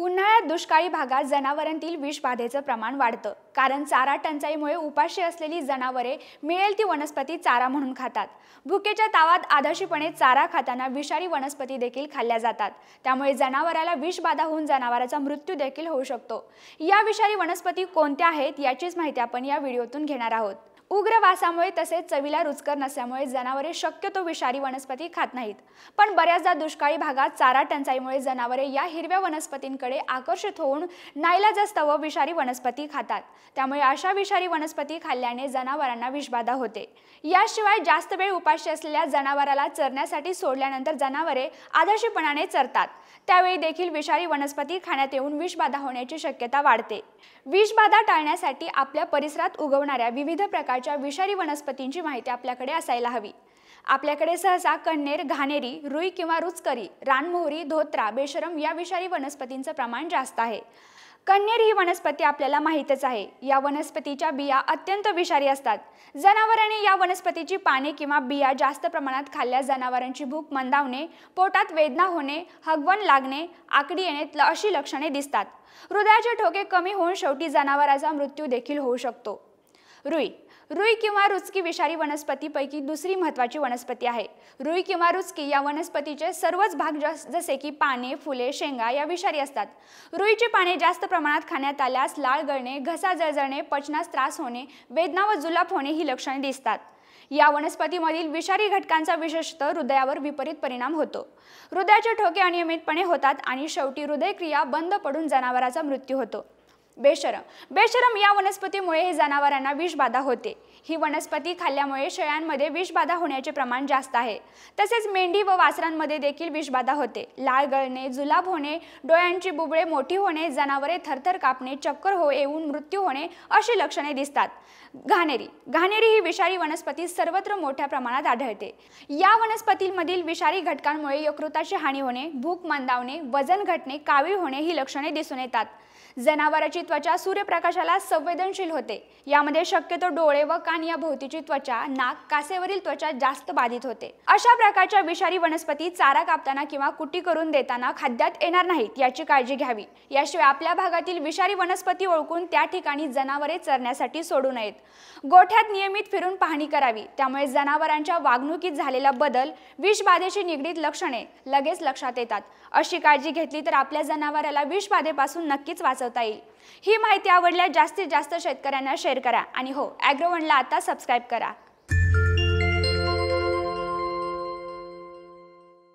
उन्हाळ्यात दुष्काळी भागात जनावरांतील विषबाधेचं प्रमाण वाढतं, कारण चारा टंचाईमुळे उपाशी असलेली जनावरे मिळेल ती वनस्पती चारा म्हणून खातात। भुकेच्या तावात आदर्शपणे चारा खाताना विषारी वनस्पती देखील खाल्ल्या जातात, त्यामुळे जनावराला विषबाधा होऊन जनावराचा मृत्यू देखील होऊ शकतो। या विषारी वनस्पती कोणत्या आहेत याचीच माहिती आपण या व्हिडिओतून घेणार आहोत। उग्र वासामुळे तसेच चवीला रुचकर नसल्यामुळे जनावरे शक्यतो विषारी वनस्पती खात नाहीत, पण बऱ्याचदा दुष्काळी भागात चारा टंचाईमुळे जनावरे या हिरव्या वनस्पतींकडे आकर्षित होऊन नाईलाजास्तव विषारी वनस्पती खातात, त्यामुळे अशा विषारी वनस्पती खाल्ल्याने जनावरांना विषबाधा होते। याशिवाय जास्त वेळ उपाशी असलेल्या जनावराला चरण्यासाठी सोडल्यानंतर जनावरे आदर्शपणाने चरतात, त्यावेळी देखील विषारी वनस्पती खाण्यात येऊन विषबाधा होण्याची शक्यता वाढते। विषबाधा टाळण्यासाठी आपल्या परिसरात उगवणाऱ्या विविध प्रकारच्या विषारी वनस्पतींची माहिती आपल्याकडे असायला हवी। आपल्याकडे सहसा कण्हेर, घाणेरी, रुई किंवा रुचकरी, रानमोहरी, धोत्रा, बेशरम या विषारी वनस्पतींचं प्रमाण जास्त आहे। कण्हेर ही वनस्पती आपल्याला माहीतच आहे। या वनस्पतीच्या बिया अत्यंत विषारी असतात। जनावरांनी या वनस्पतीची पाने किंवा बिया जास्त प्रमाणात खाल्ल्यास जनावरांची भूक मंदावणे, पोटात वेदना होणे, हगवण लागणे, आकडी येणे अशी लक्षणे दिसतात। हृदयाचे ठोके कमी होऊन शेवटी जनावराचा मृत्यू देखील होऊ शकतो। रुई किंवा रुचकी विषारी वनस्पतीपैकी दुसरी महत्त्वाची वनस्पती आहे। रुई किंवा रुचकी या वनस्पतीचे सर्वच भाग जसे की पाने, फुले, शेंगा या विषारी असतात। रुईची पाने जास्त प्रमाणात खाण्यात आल्यास लाळ गळणे, घसा जळजळणे, पचनास त्रास होणे, वेदना व जुलाब होणे ही लक्षणे दिसतात। या वनस्पतीमधील विषारी घटकांचा विशेषतः हृदयावर विपरीत परिणाम होतो। हृदयाचे ठोके अनियमितपणे होतात आणि शेवटी हृदयक्रिया बंद पडून जनावराचा मृत्यू होतो। बेशरम या वनस्पतीमुळे जनावरांना विषबाधा होते। ही वनस्पती खाल्ल्यामुळे शेळ्यांमध्ये विषबाधा होण्याचे प्रमाण जास्त आहे। तसेच मेंढी व वासरांमध्ये देखील विषबाधा होते। लाळ गळणे, जुलाब होणे, डोळ्यांची बुबुळे मोठी होणे, जनावरे थरथर कापणे, चक्कर येऊन मृत्यू होणे अशी लक्षणे दिसतात। घाणेरी ही विषारी वनस्पती सर्वत्र मोठ्या प्रमाणात आढळते। या वनस्पतीमधील विषारी घटकांमुळे यकृताची हानी होणे, भूक मंदावणे, वजन घटणे, कावीळ होणे ही लक्षणे दिसून येतात। जनावराची त्वचा सूर्यप्रकाशाला संवेदनशील होते। यामध्ये शक्यतो डोळे व कान या भोवतीची त्वचा, नाक, कासेवरील त्वचा जास्त बाधित होते। अशा प्रकारच्या विषारी वनस्पती चारा कापताना किंवा कुटी करून देताना खाद्यात येणार नाहीत याची काळजी घ्यावी। याशिवाय आपल्या भागातील विषारी वनस्पती ओळखून त्या ठिकाणी जनावरे चरण्यासाठी सोडू नयेत। गोठ्यात नियमित फिरून पाहणी करावी, त्यामुळे जनावरांच्या वागणुकीत झालेला बदल, विषबाधेशी निगडीत लक्षणे लगेच लक्षात येतात। अशी काळजी घेतली तर आपल्या जनावराला विषबाधेपासून नक्कीच वाचवता येईल। ही माहिती आवडल्यास जास्तीत जास्त शेतकऱ्यांना शेअर करा आणि हो, ॲग्रोवनला आता सबस्क्राईब करा।